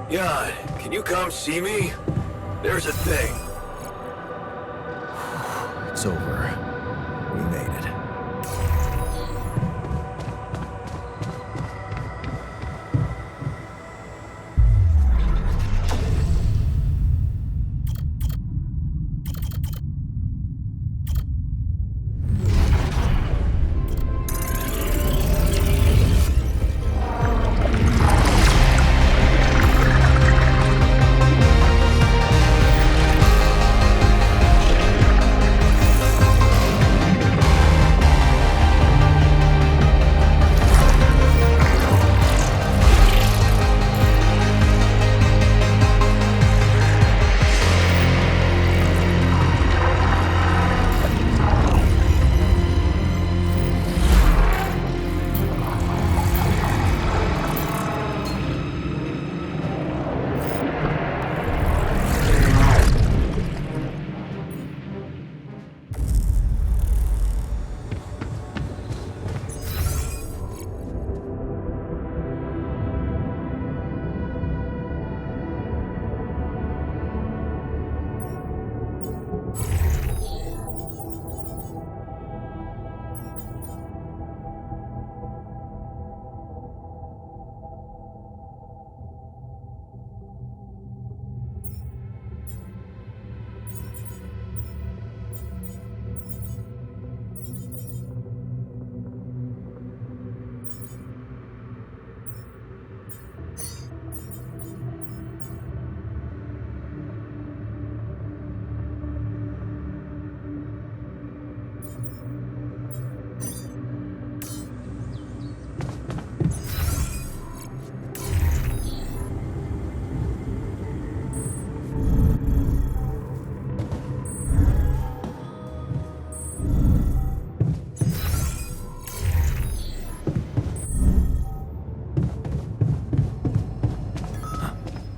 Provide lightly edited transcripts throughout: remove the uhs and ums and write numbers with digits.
Jan, can you come see me? There's a thing. It's over. We made it.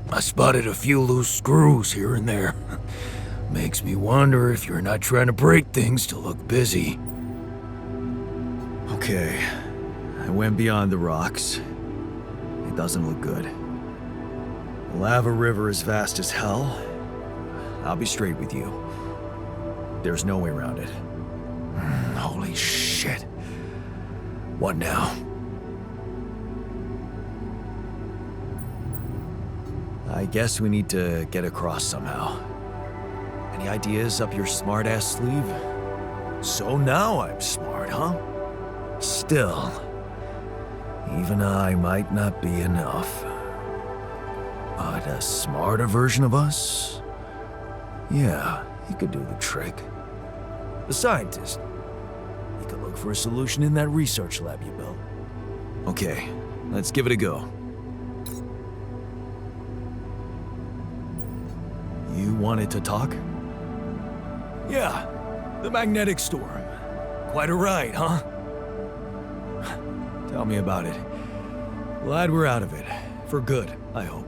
I spotted a few loose screws here and there. Makes me wonder if you're not trying to break things to look busy. Okay. I went beyond the rocks. It doesn't look good. The lava river is vast as hell. I'll be straight with you. There's no way around it. Holy shit. What now? I guess we need to get across somehow. Any ideas up your smart-ass sleeve? So now I'm smart, huh? Still, even I might not be enough. But a smarter version of us? Yeah, he could do the trick. The scientist. He could look for a solution in that research lab you built. Okay, let's give it a go. You wanted to talk? Yeah, the magnetic storm. Quite a ride, huh? Tell me about it. Glad we're out of it. For good, I hope.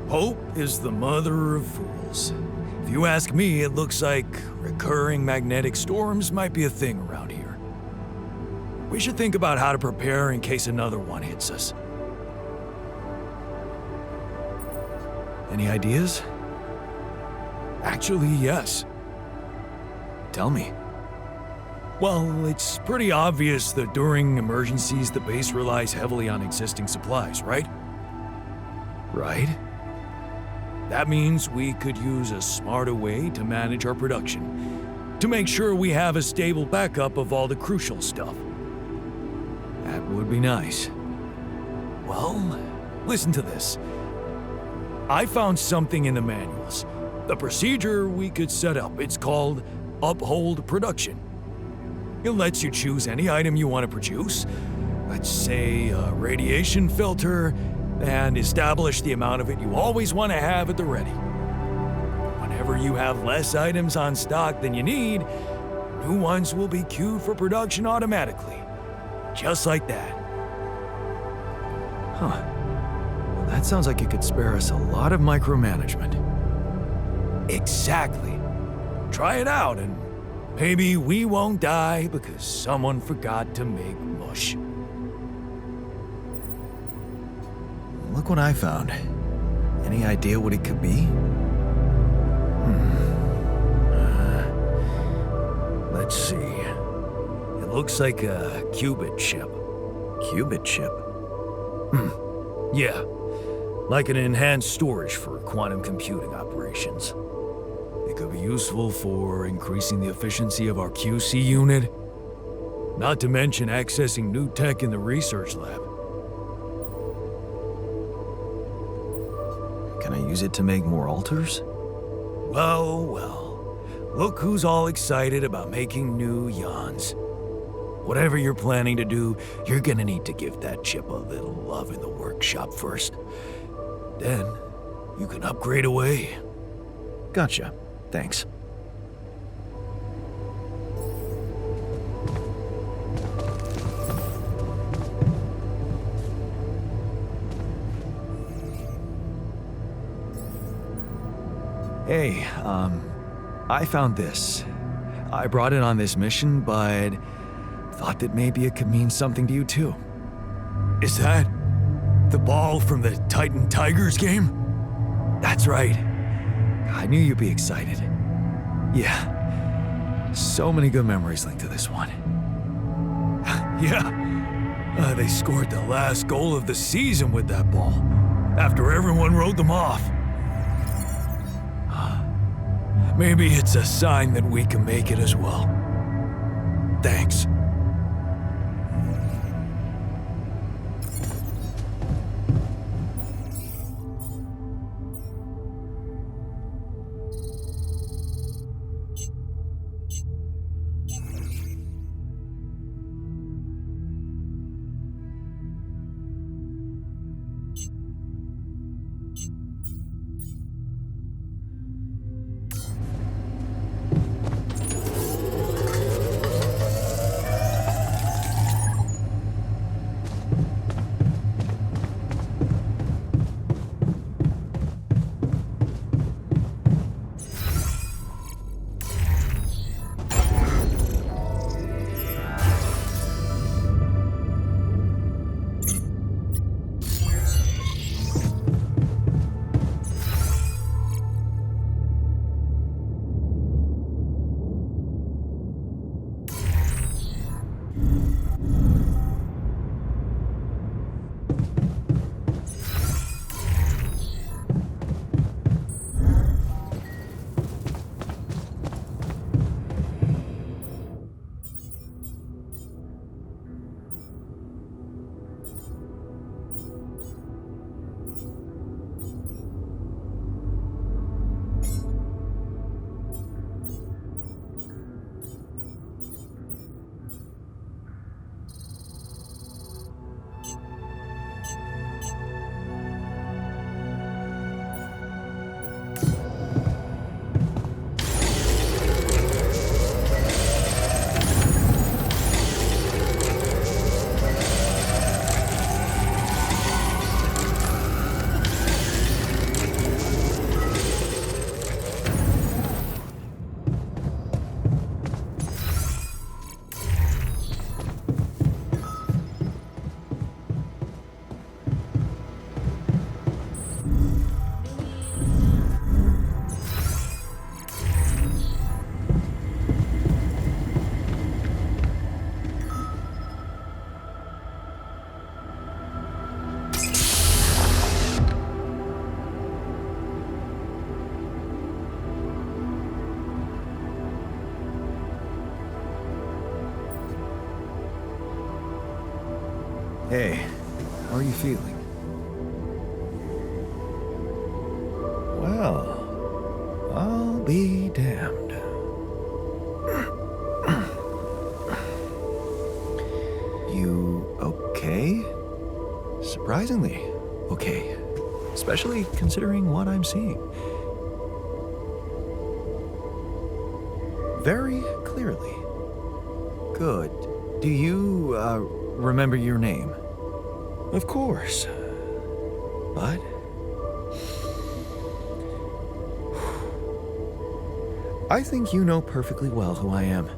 Hope is the mother of fools. If you ask me, it looks like recurring magnetic storms might be a thing around here. We should think about how to prepare in case another one hits us. Any ideas? Actually, yes. Tell me. Well, it's pretty obvious that during emergencies, the base relies heavily on existing supplies, right? Right? That means we could use a smarter way to manage our production, to make sure we have a stable backup of all the crucial stuff. That would be nice. Well, listen to this. I found something in the manuals. The procedure we could set up. It's called Uphold Production. It lets you choose any item you want to produce. Let's say a radiation filter, and establish the amount of it you always want to have at the ready. Whenever you have less items on stock than you need, new ones will be queued for production automatically. Just like that. Huh. Well, that sounds like it could spare us a lot of micromanagement. Exactly. Try it out and maybe we won't die because someone forgot to make mush. Look what I found. Any idea what it could be? Let's see. It looks like a QBIT chip. QBIT chip? Yeah, like an enhanced storage for quantum computing operations. It could be useful for increasing the efficiency of our QC unit, not to mention accessing new tech in the research lab. Can I use it to make more altars? Well, look who's all excited about making new yawns. Whatever you're planning to do, you're gonna need to give that chip a little love in the workshop first. Then, you can upgrade away. Gotcha. Thanks. Hey, I found this. I brought it on this mission, but thought that maybe it could mean something to you too. Is that the ball from the Titan Tigers game? That's right. I knew you'd be excited. Yeah. So many good memories linked to this one. Yeah. They scored the last goal of the season with that ball, after everyone wrote them off. Maybe it's a sign that we can make it as well. Thanks. Hey, how are you feeling? Well, I'll be damned. You okay? Surprisingly okay. Especially considering what I'm seeing. Very clearly. Good. Do you, remember your name? Of course. But... I think you know perfectly well who I am.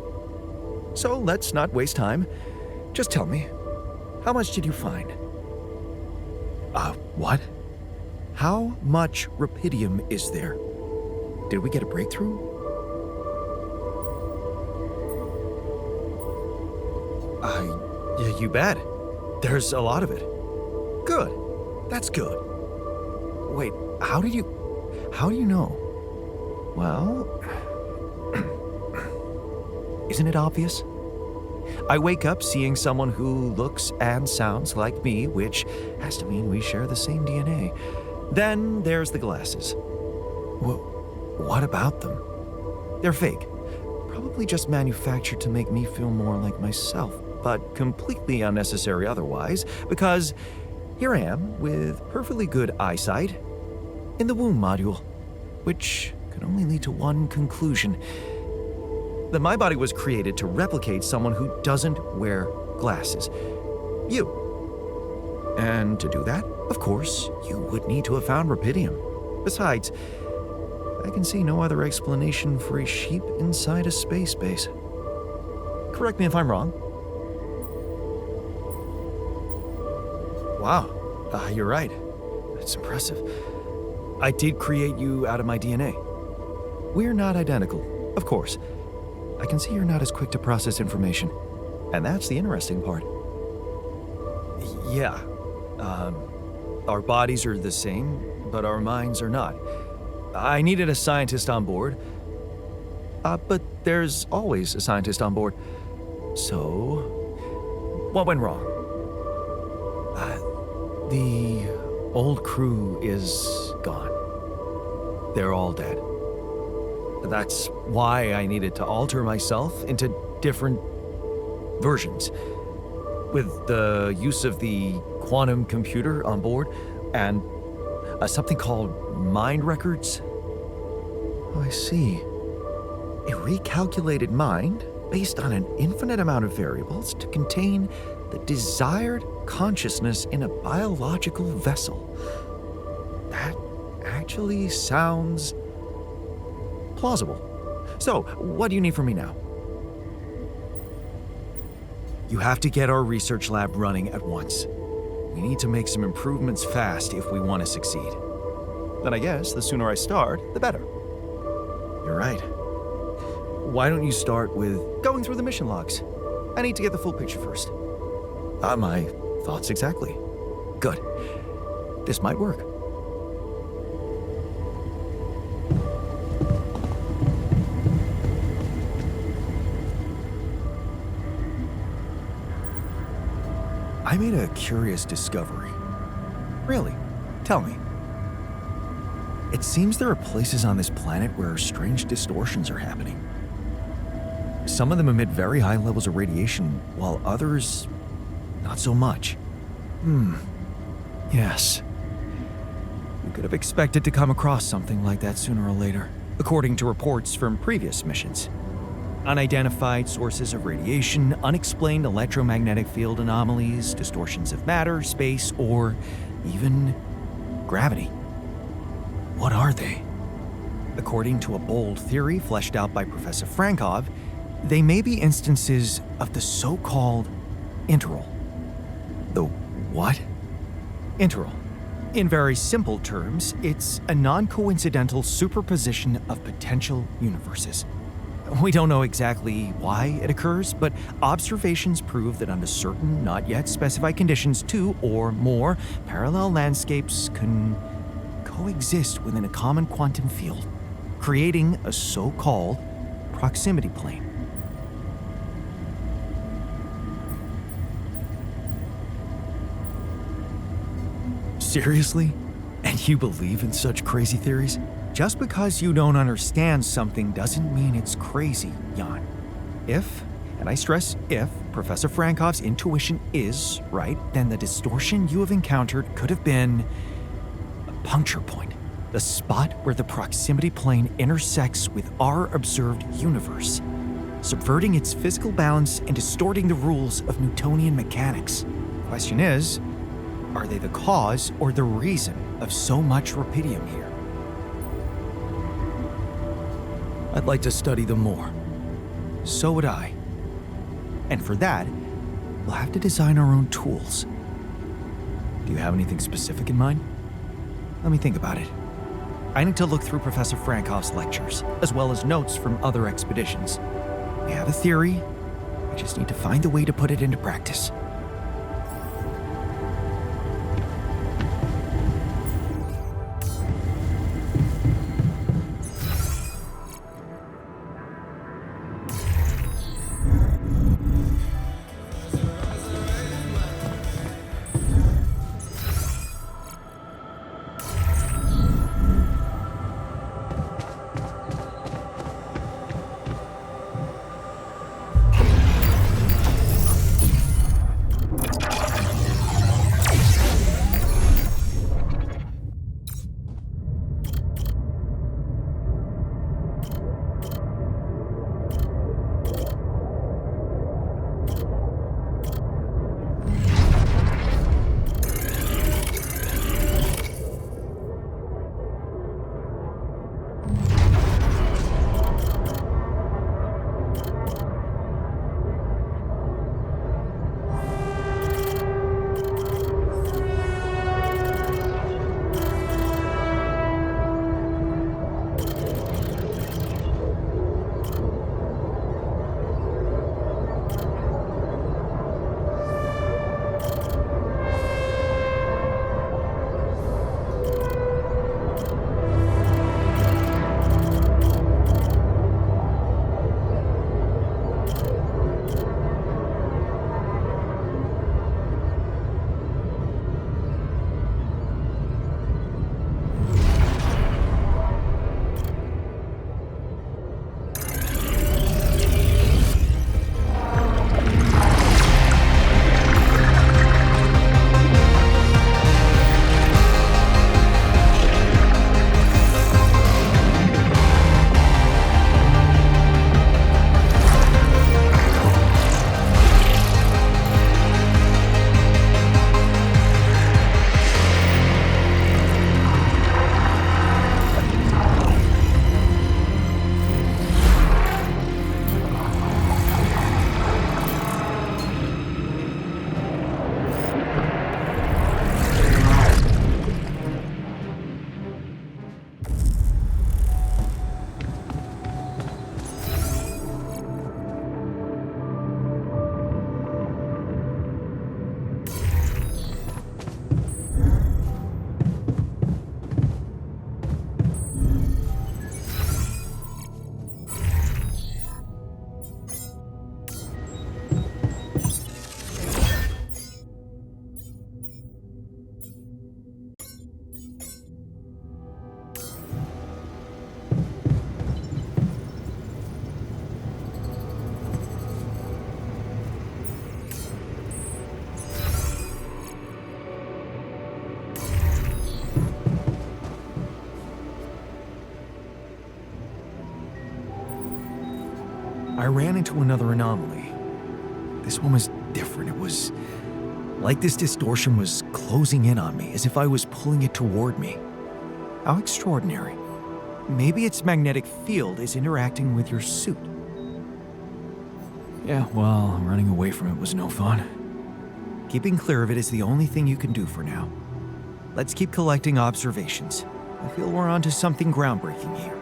So let's not waste time. Just tell me, how much did you find? What? How much Rapidium is there? Did we get a breakthrough? Yeah, you bet. There's a lot of it. Good. That's good. Wait, how do you know? Well, isn't it obvious? I wake up seeing someone who looks and sounds like me, which has to mean we share the same DNA. Then there's the glasses. What about them? They're fake. Probably just manufactured to make me feel more like myself, but completely unnecessary otherwise, because here I am with perfectly good eyesight in the womb module, which can only lead to one conclusion: that my body was created to replicate someone who doesn't wear glasses. You. And to do that, of course, you would need to have found Rapidium. Besides, I can see no other explanation for a sheep inside a space base. Correct me if I'm wrong. Wow, you're right. That's impressive. I did create you out of my DNA. We're not identical, of course. I can see you're not as quick to process information. And that's the interesting part. Yeah. Our bodies are the same, but our minds are not. I needed a scientist on board. But there's always a scientist on board. So, what went wrong? The old crew is gone. They're all dead. That's why I needed to alter myself into different versions. With the use of the quantum computer on board and something called mind records. Oh, I see. A recalculated mind based on an infinite amount of variables to contain the desired consciousness in a biological vessel. That actually sounds plausible. So, what do you need from me now? You have to get our research lab running at once. We need to make some improvements fast if we want to succeed. Then I guess the sooner I start, the better. You're right. Why don't you start with going through the mission logs? I need to get the full picture first. My thoughts exactly. Good. This might work. I made a curious discovery. Really? Tell me. It seems there are places on this planet where strange distortions are happening. Some of them emit very high levels of radiation, while others, not so much. Yes. We could have expected to come across something like that sooner or later, according to reports from previous missions. Unidentified sources of radiation, unexplained electromagnetic field anomalies, distortions of matter, space, or even gravity. What are they? According to a bold theory fleshed out by Professor Frankov, they may be instances of the so-called interval. The what? Interval. In very simple terms, it's a non-coincidental superposition of potential universes. We don't know exactly why it occurs, but observations prove that under certain, not yet specified conditions, two or more parallel landscapes can coexist within a common quantum field, creating a so-called proximity plane. Seriously? And you believe in such crazy theories? Just because you don't understand something doesn't mean it's crazy, Jan. If, and I stress if, Professor Frankov's intuition is right, then the distortion you have encountered could have been a puncture point, the spot where the proximity plane intersects with our observed universe, subverting its physical balance and distorting the rules of Newtonian mechanics. The question is, are they the cause or the reason of so much Rapidium here? I'd like to study them more. So would I. And for that, we'll have to design our own tools. Do you have anything specific in mind? Let me think about it. I need to look through Professor Frankoff's lectures, as well as notes from other expeditions. I have a theory. I just need to find a way to put it into practice. I ran into another anomaly. This one was different. It was like this distortion was closing in on me, as if I was pulling it toward me. How extraordinary. Maybe its magnetic field is interacting with your suit. Yeah, well, running away from it was no fun. Keeping clear of it is the only thing you can do for now. Let's keep collecting observations. I feel we're onto something groundbreaking here.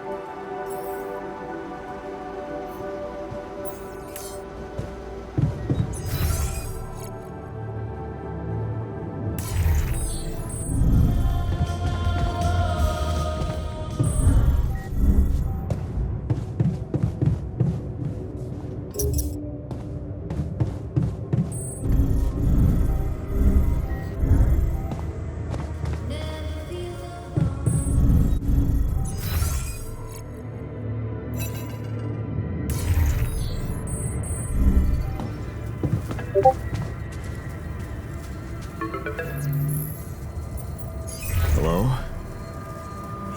Hello?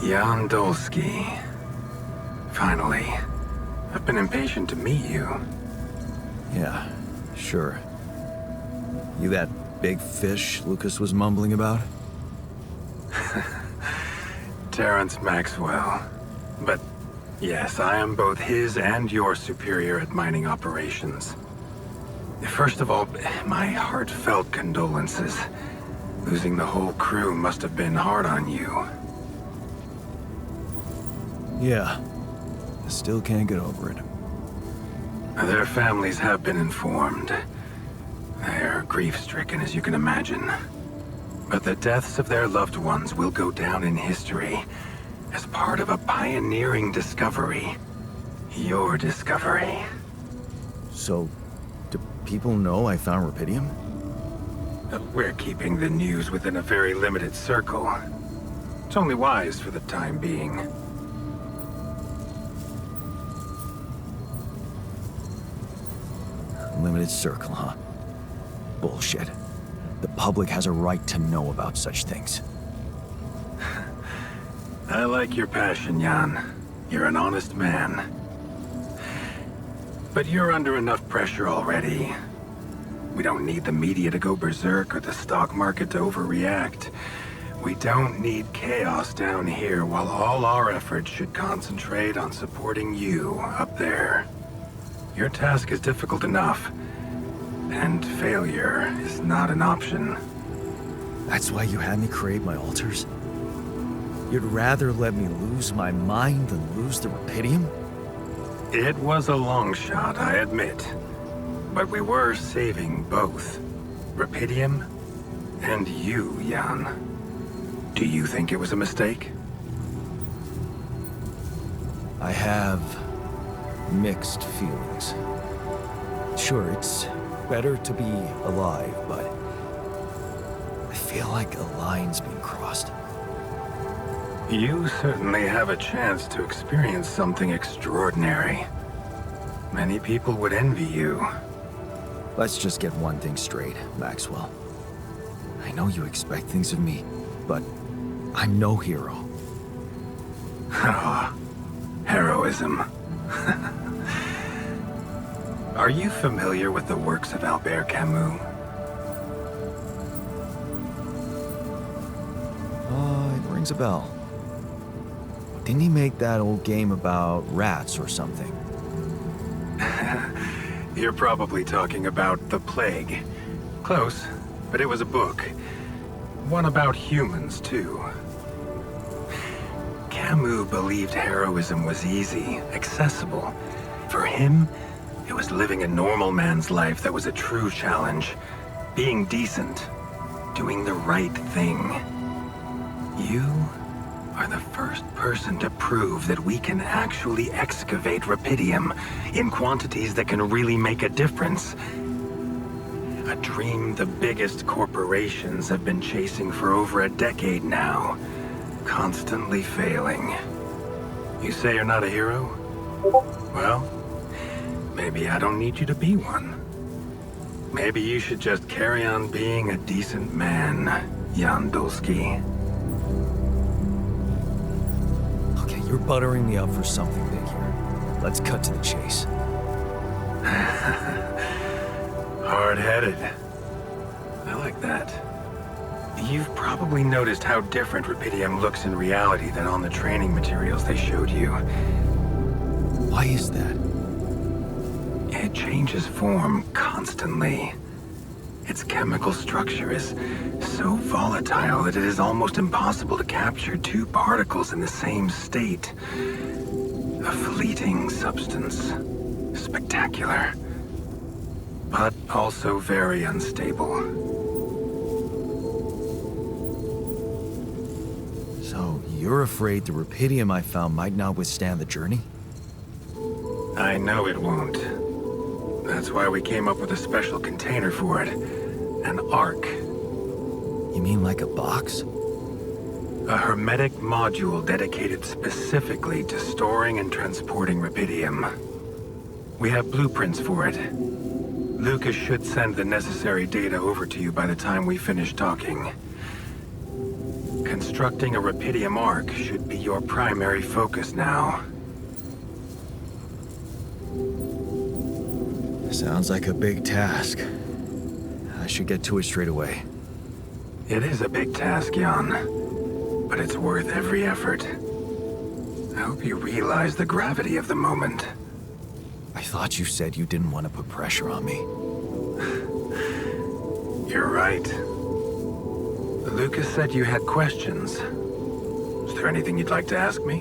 Jan Dolsky. Finally. I've been impatient to meet you. Yeah, sure. You that big fish Lucas was mumbling about? Terrence Maxwell. But yes, I am both his and your superior at mining operations. First of all, my heartfelt condolences. Losing the whole crew must have been hard on you. Yeah. I still can't get over it. Their families have been informed. They're grief-stricken, as you can imagine. But the deaths of their loved ones will go down in history as part of a pioneering discovery. Your discovery. So, do people know I found Rapidium? We're keeping the news within a very limited circle. It's only wise for the time being. Limited circle, huh? Bullshit. The public has a right to know about such things. I like your passion, Jan. You're an honest man. But you're under enough pressure already. We don't need the media to go berserk or the stock market to overreact. We don't need chaos down here while all our efforts should concentrate on supporting you up there. Your task is difficult enough, and failure is not an option. That's why you had me create my altars? You'd rather let me lose my mind than lose the Rapidium? It was a long shot, I admit. But we were saving both. Rapidium and you, Jan. Do you think it was a mistake? I have mixed feelings. Sure, it's better to be alive, but I feel like a line's been crossed. You certainly have a chance to experience something extraordinary. Many people would envy you. Let's just get one thing straight, Maxwell. I know you expect things of me, but I'm no hero. Ah, heroism. Are you familiar with the works of Albert Camus? It rings a bell. Didn't he make that old game about rats or something? You're probably talking about The Plague. Close, but it was a book. One about humans, too. Camus believed heroism was easy, accessible. For him, it was living a normal man's life that was a true challenge. Being decent. Doing the right thing. You are the first person to prove that we can actually excavate Rapidium in quantities that can really make a difference. A dream the biggest corporations have been chasing for over a decade now, constantly failing. You say you're not a hero? Well, maybe I don't need you to be one. Maybe you should just carry on being a decent man, Jan Dulski. You're buttering me up for something big here. Let's cut to the chase. Hard-headed. I like that. You've probably noticed how different Rapidium looks in reality than on the training materials they showed you. Why is that? It changes form constantly. Its chemical structure is so volatile that it is almost impossible to capture two particles in the same state. A fleeting substance. Spectacular. But also very unstable. So, you're afraid the Rapidium I found might not withstand the journey? I know it won't. That's why we came up with a special container for it. An Ark. You mean like a box? A hermetic module dedicated specifically to storing and transporting Rapidium. We have blueprints for it. Lucas should send the necessary data over to you by the time we finish talking. Constructing a Rapidium Ark should be your primary focus now. Sounds like a big task. I should get to it straight away. It is a big task, Jan. But it's worth every effort. I hope you realize the gravity of the moment. I thought you said you didn't want to put pressure on me. You're right. Lucas said you had questions. Is there anything you'd like to ask me?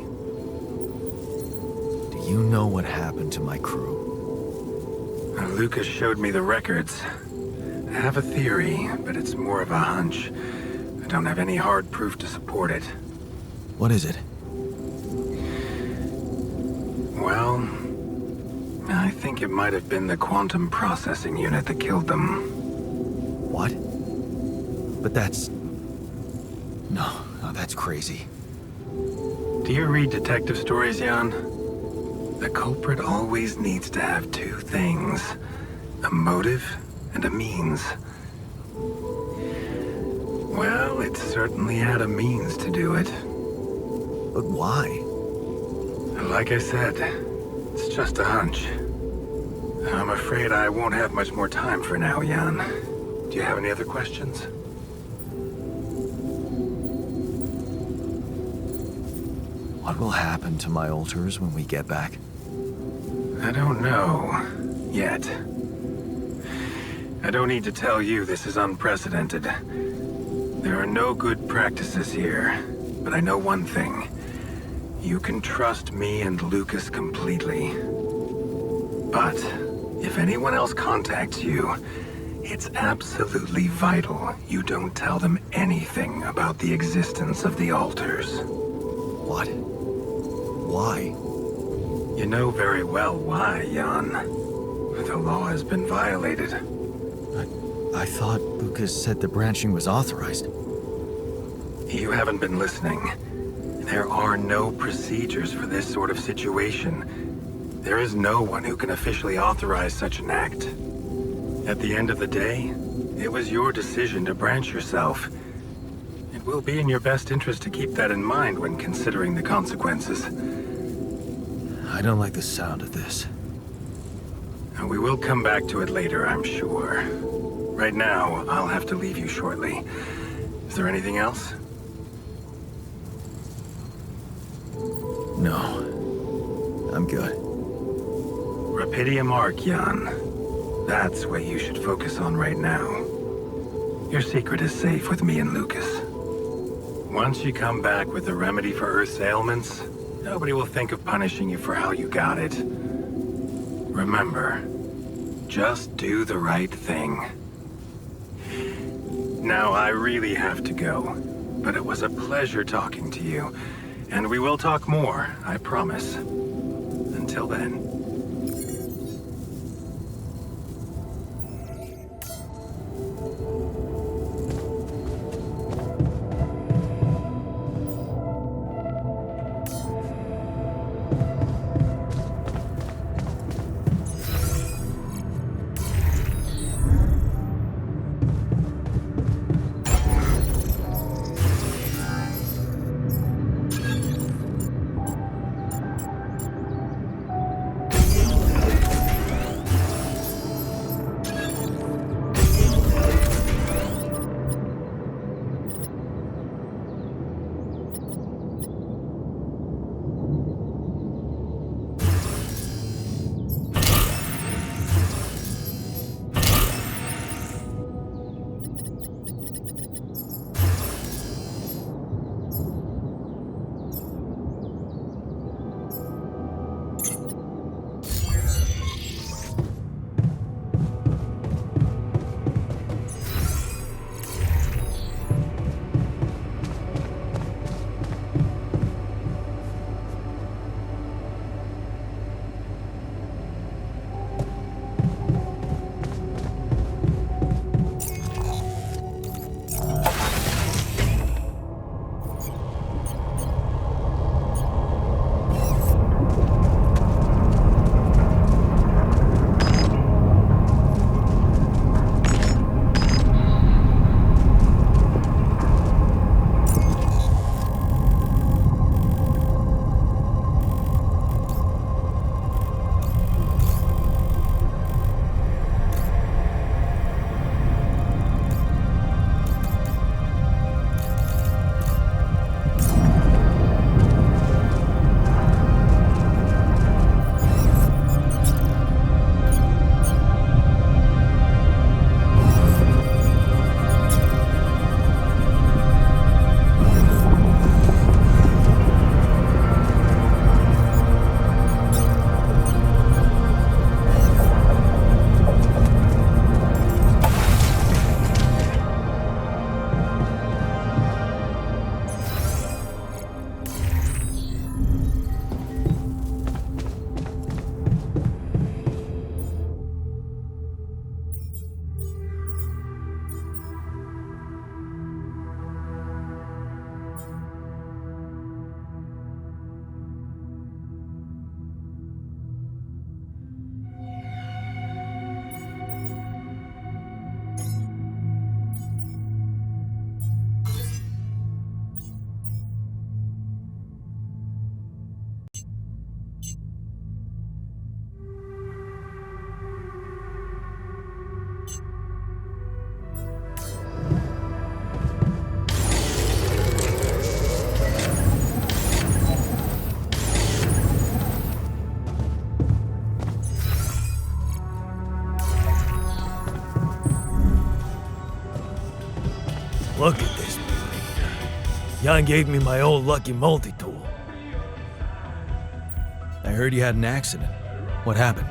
Do you know what happened to my crew? Lucas showed me the records. I have a theory, but it's more of a hunch. I don't have any hard proof to support it. What is it? Well, I think it might have been the quantum processing unit that killed them. What? But that's... No, that's crazy. Do you read detective stories, Jan? The culprit always needs to have two things. A motive and a means. Well, it certainly had a means to do it. But why? Like I said, it's just a hunch. I'm afraid I won't have much more time for now, Jan. Do you have any other questions? What will happen to my alters when we get back? I don't know. Yet. I don't need to tell you this is unprecedented. There are no good practices here, but I know one thing. You can trust me and Lucas completely. But if anyone else contacts you, it's absolutely vital you don't tell them anything about the existence of the alters. What? Why? You know very well why, Jan. The law has been violated. I thought Lucas said the branching was authorized. You haven't been listening. There are no procedures for this sort of situation. There is no one who can officially authorize such an act. At the end of the day, it was your decision to branch yourself. It will be in your best interest to keep that in mind when considering the consequences. I don't like the sound of this. And we will come back to it later, I'm sure. Right now, I'll have to leave you shortly. Is there anything else? No. I'm good. Rapidium Ark, Jan. That's what you should focus on right now. Your secret is safe with me and Lucas. Once you come back with a remedy for Earth's ailments, nobody will think of punishing you for how you got it. Remember, just do the right thing. Now, I really have to go, but it was a pleasure talking to you. And we will talk more, I promise. Until then. Look at this. Jan gave me my old lucky multi-tool. I heard you had an accident. What happened?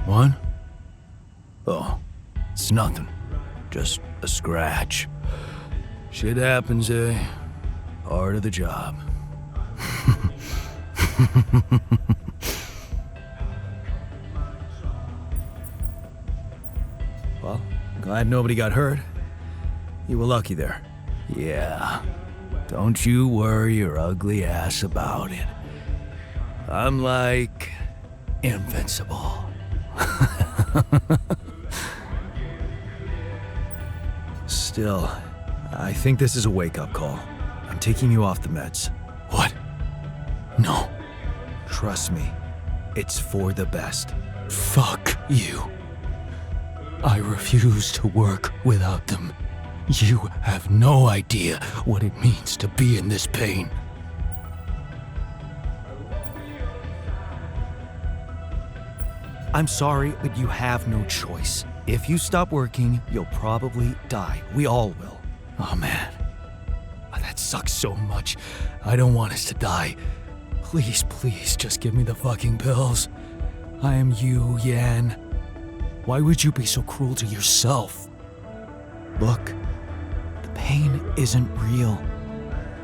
What? Oh, it's nothing. Just a scratch. Shit happens, eh? Part of the job. Well, glad nobody got hurt. You were lucky there. Yeah. Don't you worry your ugly ass about it. I'm like invincible. Still, I think this is a wake-up call. I'm taking you off the meds. What? No. Trust me, it's for the best. Fuck you. I refuse to work without them. You have no idea what it means to be in this pain. I'm sorry, but you have no choice. If you stop working, you'll probably die. We all will. Oh man. That sucks so much. I don't want us to die. Please, please, just give me the fucking pills. I am you, Yan. Why would you be so cruel to yourself? Look, the pain isn't real.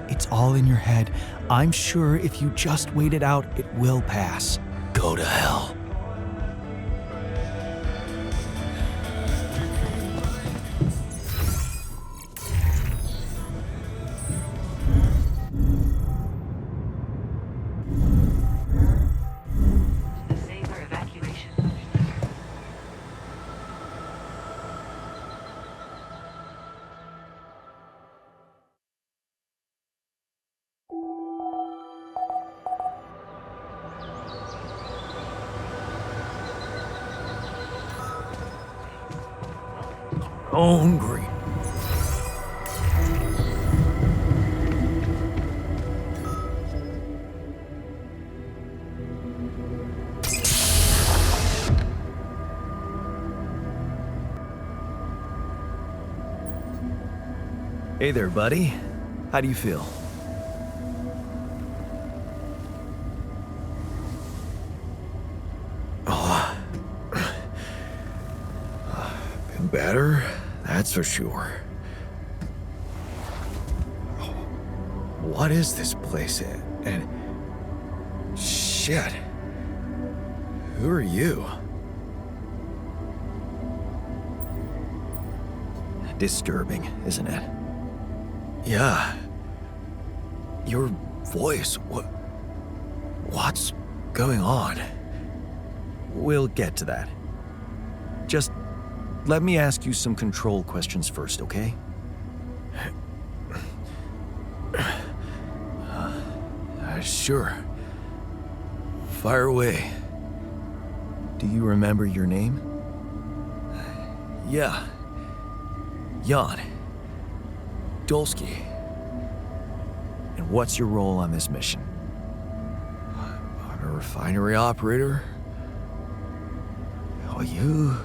It's all in your head. I'm sure if you just wait it out, it will pass. Go to hell. Hungry. Hey there, buddy. How do you feel? Been better, that's for sure. What is this place? And shit. Who are you? Disturbing, isn't it? Yeah. Your voice, what's going on? We'll get to that. Just let me ask you some control questions first, okay? Sure. Fire away. Do you remember your name? Yeah. Jan. Dolsky. And what's your role on this mission? I'm a refinery operator. Oh, you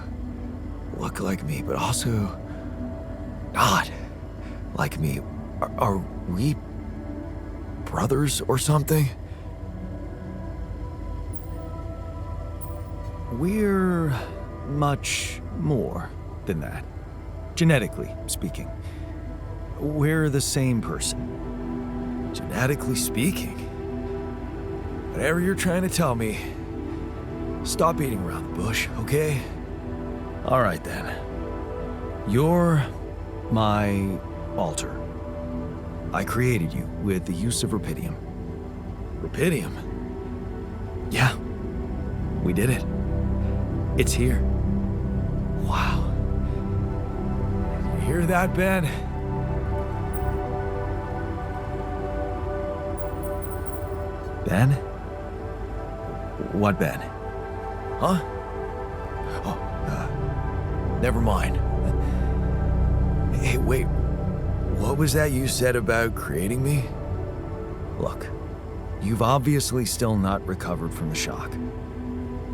look like me, but also not like me. Are we brothers or something? We're much more than that. Genetically speaking. We're the same person. Genetically speaking? Whatever you're trying to tell me, stop beating around the bush, okay? All right then. You're my alter. I created you with the use of Rapidium. Rapidium? Yeah, we did it. It's here. Wow. You hear that, Ben? Ben? What Ben? Huh? Oh, never mind. Hey, wait. What was that you said about creating me? Look, you've obviously still not recovered from the shock.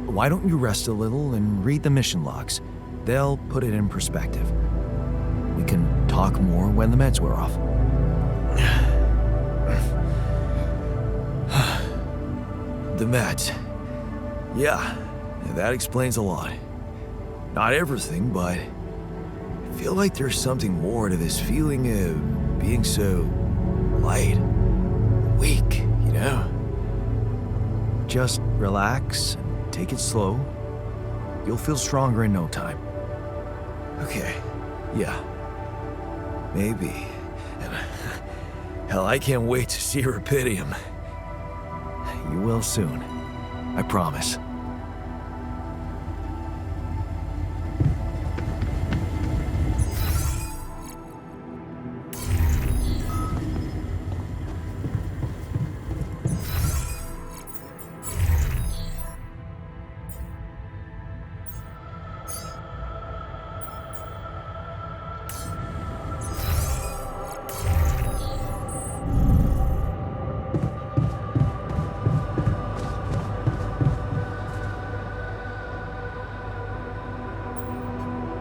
Why don't you rest a little and read the mission logs? They'll put it in perspective. We can talk more when the meds wear off. The meds. Yeah, that explains a lot. Not everything, but I feel like there's something more to this feeling of being so light, weak, you know? Just relax, take it slow. You'll feel stronger in no time. Okay, yeah. Maybe. And hell, I can't wait to see Rapidium. You will soon. I promise.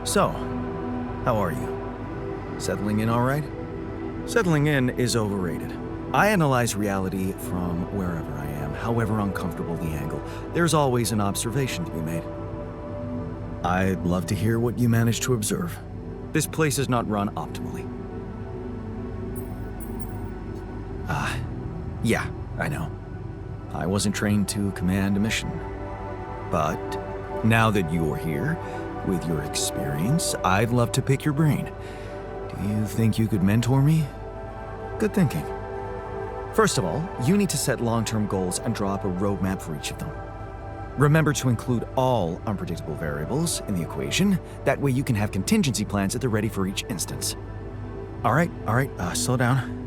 So, how are you? Settling in all right? Settling in is overrated. I analyze reality from wherever I am, however uncomfortable the angle. There's always an observation to be made. I'd love to hear what you managed to observe. This place is not run optimally. Yeah, I know. I wasn't trained to command a mission. But now that you're here, with your experience, I'd love to pick your brain. Do you think you could mentor me? Good thinking. First of all, you need to set long-term goals and draw up a roadmap for each of them. Remember to include all unpredictable variables in the equation. That way you can have contingency plans at the ready for each instance. All right, slow down.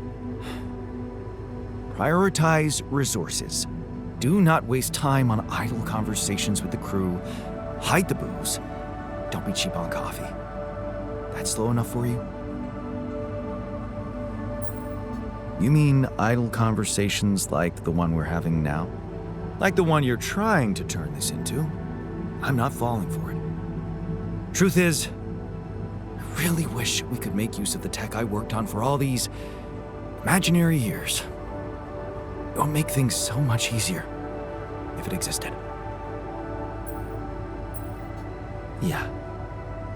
Prioritize resources. Do not waste time on idle conversations with the crew. Hide the booze. Don't be cheap on coffee. That's slow enough for you? You mean idle conversations like the one we're having now? Like the one you're trying to turn this into? I'm not falling for it. Truth is, I really wish we could make use of the tech I worked on for all these imaginary years. It would make things so much easier if it existed. Yeah.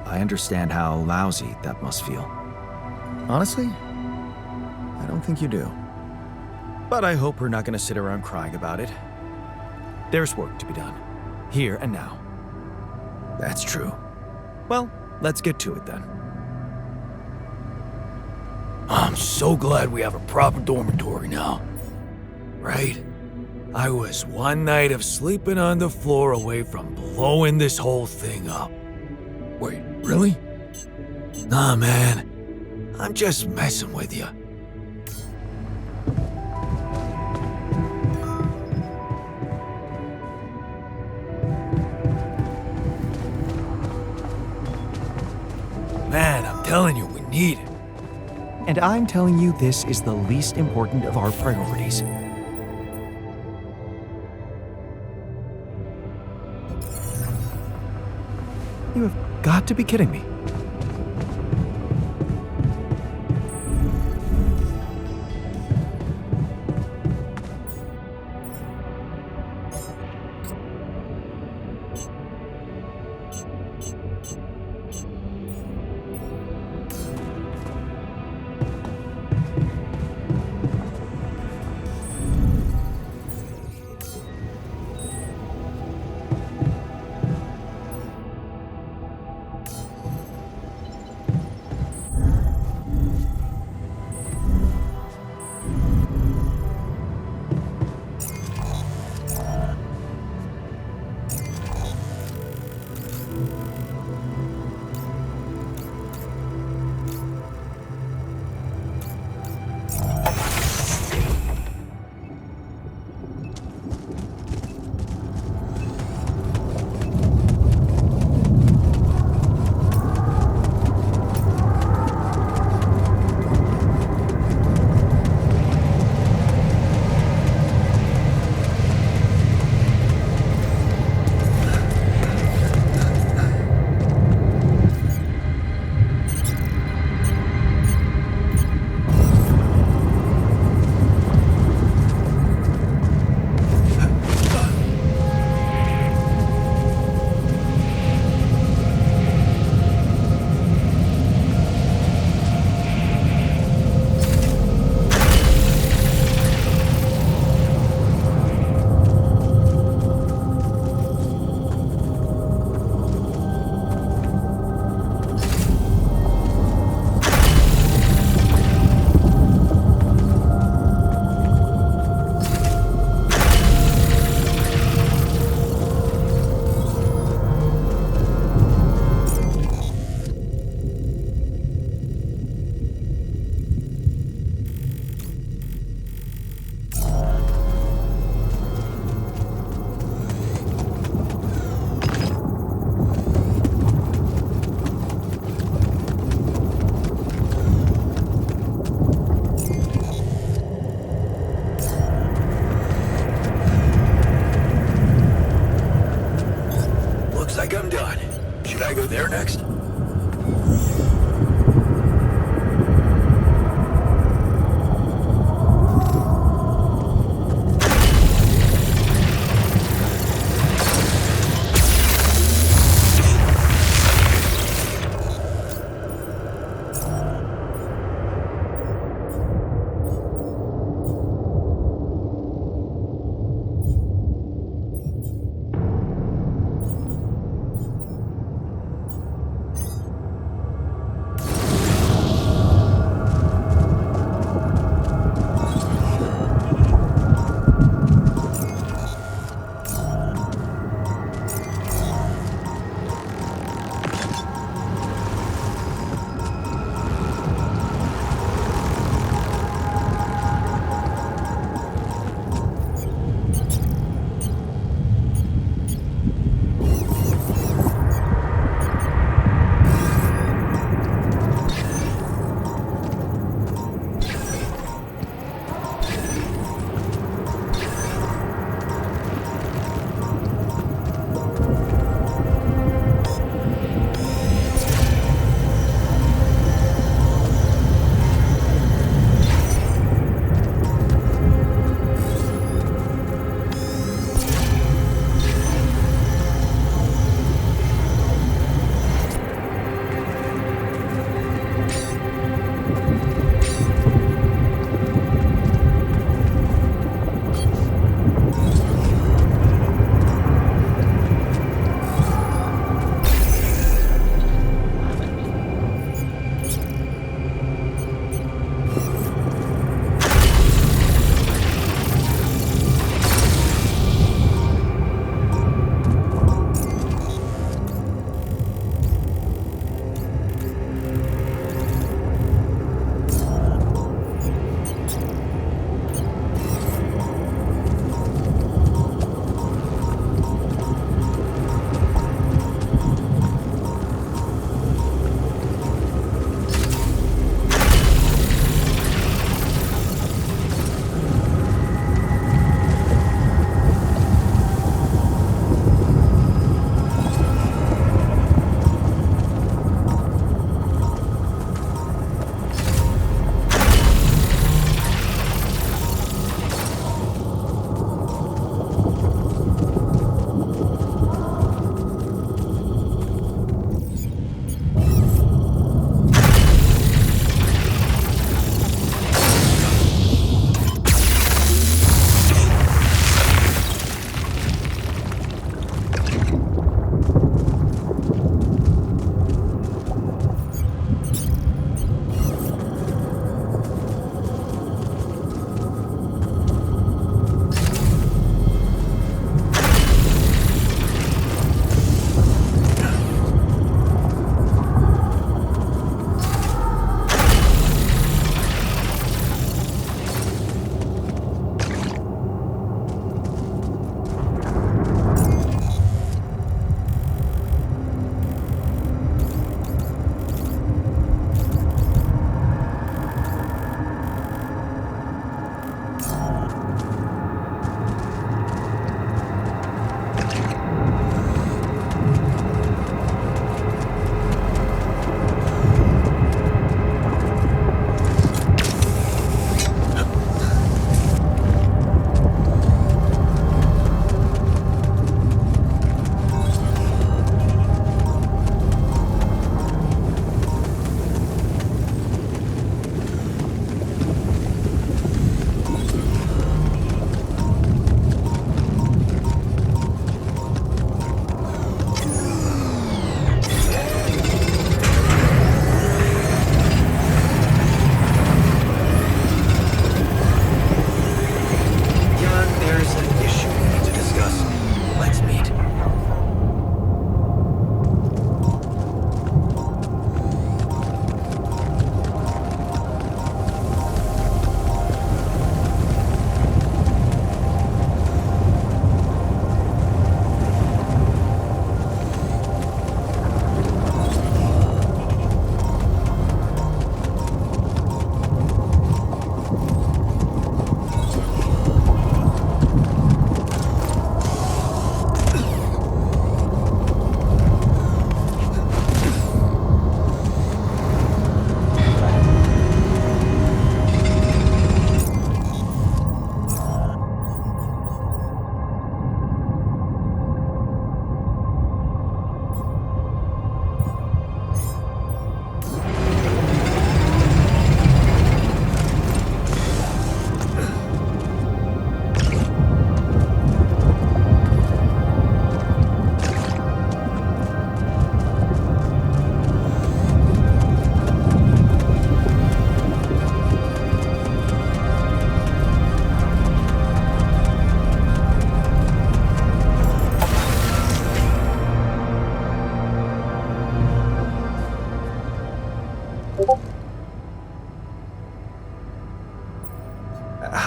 I understand how lousy that must feel. Honestly, I don't think you do. But I hope we're not going to sit around crying about it. There's work to be done, here and now. That's true. Well, let's get to it then. I'm so glad we have a proper dormitory now. Right? I was one night of sleeping on the floor away from blowing this whole thing up. Wait, really? Nah, man. I'm just messing with you. Man, I'm telling you, we need it. And I'm telling you this is the least important of our priorities. You have got to be kidding me. there next?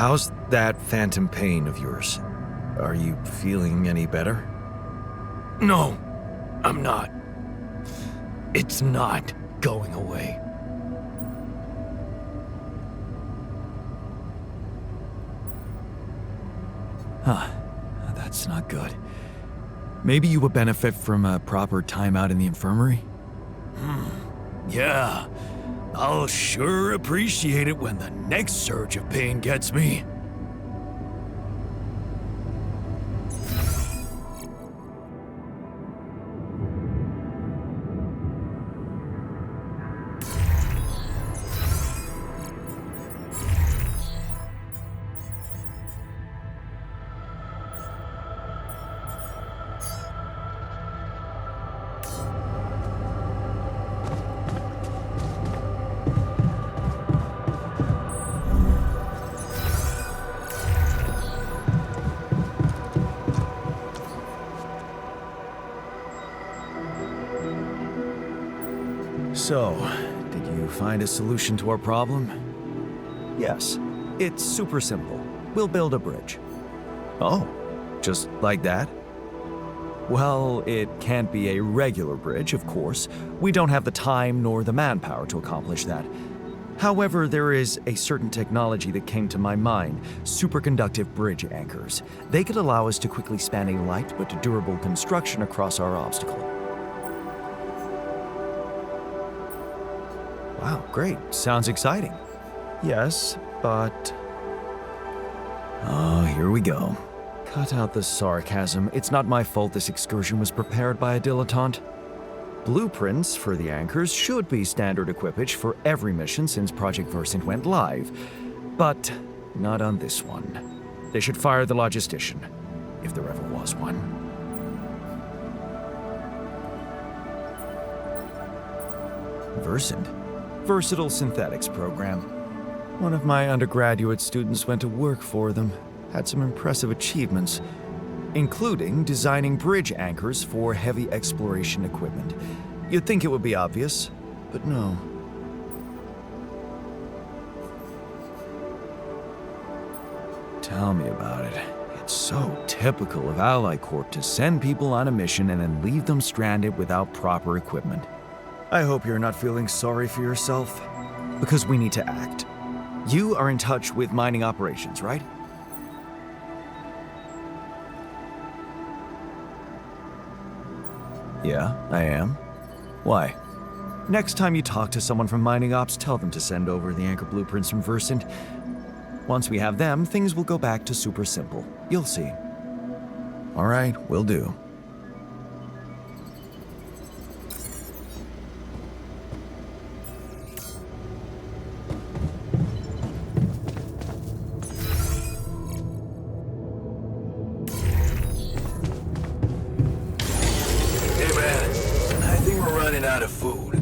How's that phantom pain of yours? Are you feeling any better? No, I'm not. It's not going away. Huh. That's not good. Maybe you would benefit from a proper timeout in the infirmary? Yeah, I'll sure appreciate it when the next surge of pain gets me. So, did you find a solution to our problem? Yes, it's super simple. We'll build a bridge. Oh, just like that? Well, it can't be a regular bridge, of course. We don't have the time nor the manpower to accomplish that. However, there is a certain technology that came to my mind, superconductive bridge anchors. They could allow us to quickly span a light but durable construction across our obstacle. Wow, great. Sounds exciting. Yes, but... Oh, here we go. Cut out the sarcasm. It's not my fault this excursion was prepared by a dilettante. Blueprints for the anchors should be standard equipage for every mission since Project Versant went live, but not on this one. They should fire the logistician, if there ever was one. Versant? Versatile Synthetics program. One of my undergraduate students went to work for them, had some impressive achievements, including designing bridge anchors for heavy exploration equipment. You'd think it would be obvious, but no. Tell me about it. It's so typical of Ally Corp to send people on a mission and then leave them stranded without proper equipment. I hope you're not feeling sorry for yourself, because we need to act. You are in touch with mining operations, right? Yeah, I am. Why? Next time you talk to someone from mining ops, tell them to send over the anchor blueprints from Versant. Once we have them, things will go back to super simple. You'll see. All right, will do. Hey man, I think we're running out of food.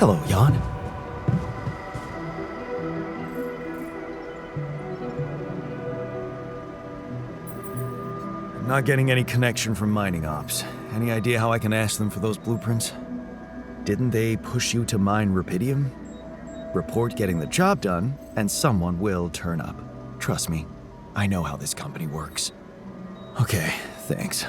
Hello, Jan. I'm not getting any connection from mining ops. Any idea how I can ask them for those blueprints? Didn't they push you to mine Rapidium? Report getting the job done, and someone will turn up. Trust me, I know how this company works. Okay, thanks.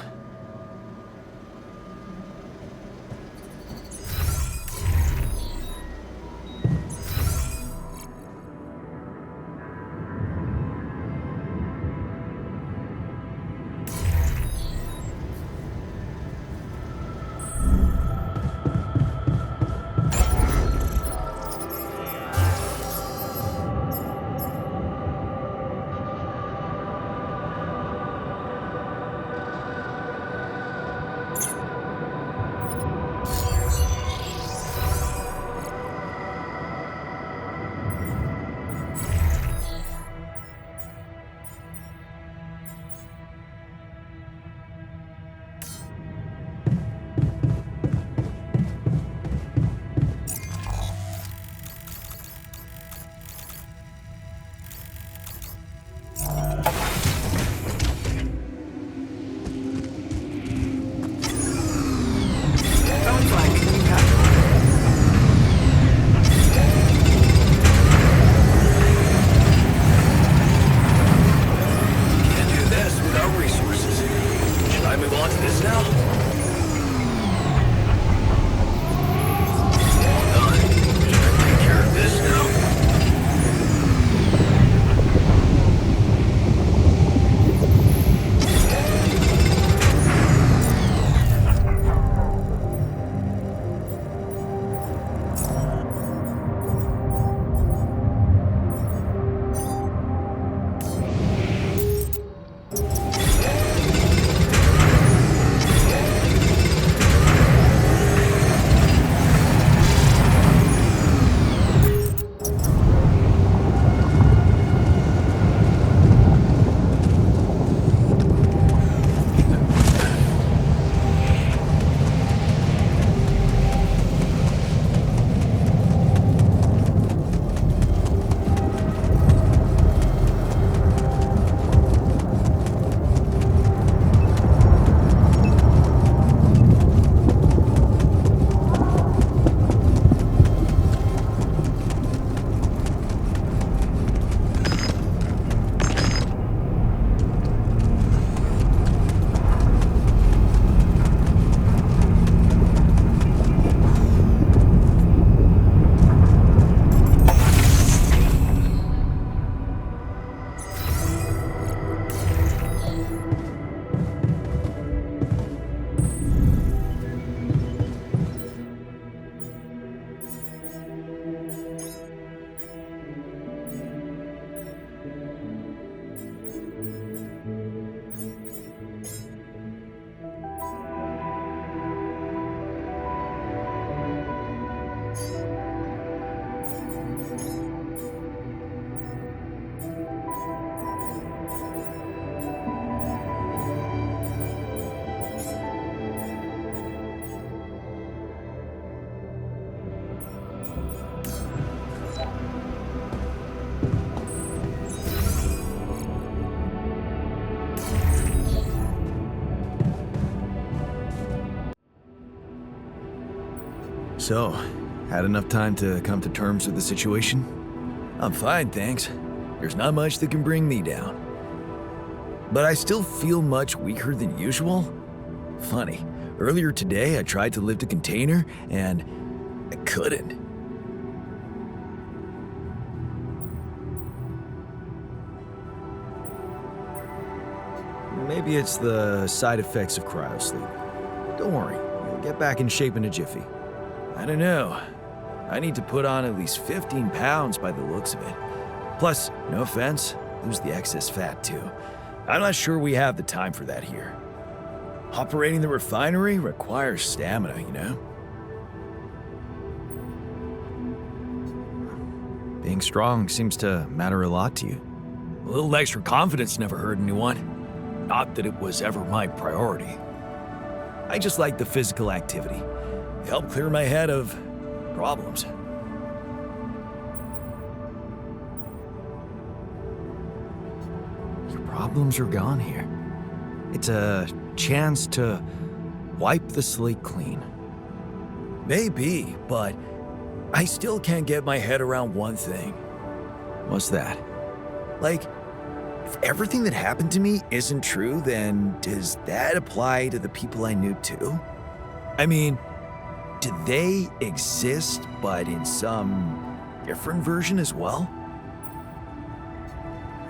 So, had enough time to come to terms with the situation? I'm fine, thanks. There's not much that can bring me down. But I still feel much weaker than usual. Funny, earlier today I tried to lift a container, and I couldn't. Maybe it's the side effects of cryosleep. Don't worry, you'll get back in shape in a jiffy. I don't know. I need to put on at least 15 pounds by the looks of it. Plus, no offense, lose the excess fat too. I'm not sure we have the time for that here. Operating the refinery requires stamina, you know? Being strong seems to matter a lot to you. A little extra confidence never hurt anyone. Not that it was ever my priority. I just like the physical activity. It helped clear my head of problems. Your problems are gone here. It's a chance to wipe the slate clean. Maybe, but I still can't get my head around one thing. What's that? Like, if everything that happened to me isn't true, then does that apply to the people I knew too? I mean, do they exist, but in some different version as well?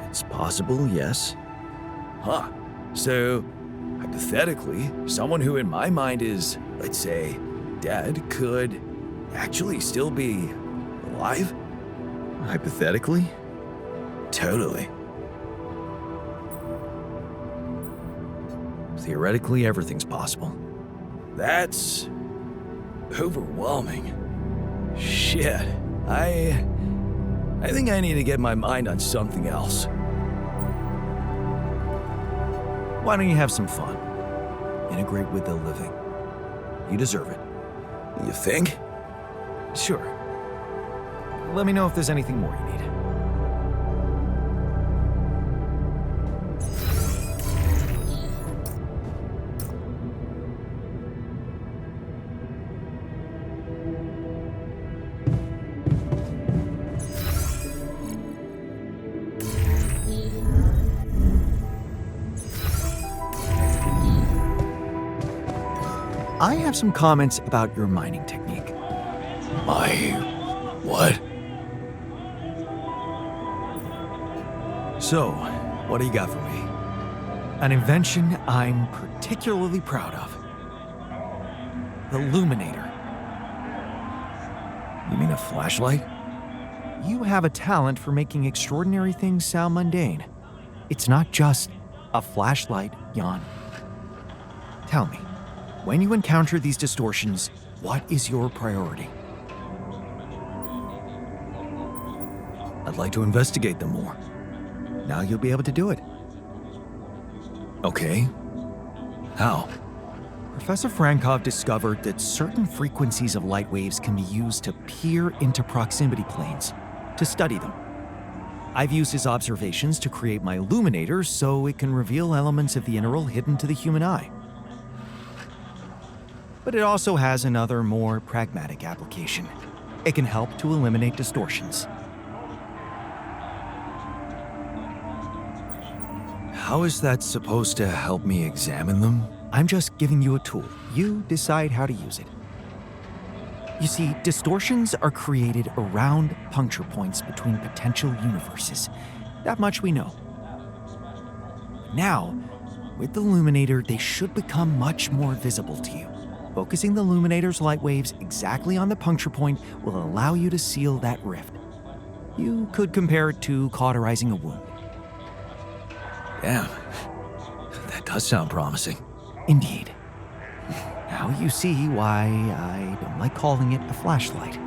It's possible, yes. Huh. So, hypothetically, someone who in my mind is, let's say, dead could actually still be alive? Hypothetically? Totally. Theoretically, everything's possible. That's overwhelming. Shit. I think I need to get my mind on something else. Why don't you have some fun? Integrate with the living. You deserve it. You think? Sure. Let me know if there's anything more you need. I have some comments about your mining technique. My what? So, what do you got for me? An invention I'm particularly proud of. The Illuminator. You mean a flashlight? You have a talent for making extraordinary things sound mundane. It's not just a flashlight, Jan. Tell me, when you encounter these distortions, what is your priority? I'd like to investigate them more. Now you'll be able to do it. Okay. How? Professor Frankov discovered that certain frequencies of light waves can be used to peer into proximity planes, to study them. I've used his observations to create my Illuminator so it can reveal elements of the integral hidden to the human eye. But it also has another, more pragmatic application. It can help to eliminate distortions. How is that supposed to help me examine them? I'm just giving you a tool. You decide how to use it. You see, distortions are created around puncture points between potential universes. That much we know. Now, with the Illuminator, they should become much more visible to you. Focusing the Illuminator's light waves exactly on the puncture point will allow you to seal that rift. You could compare it to cauterizing a wound. Damn, that does sound promising. Indeed. Now you see why I don't like calling it a flashlight.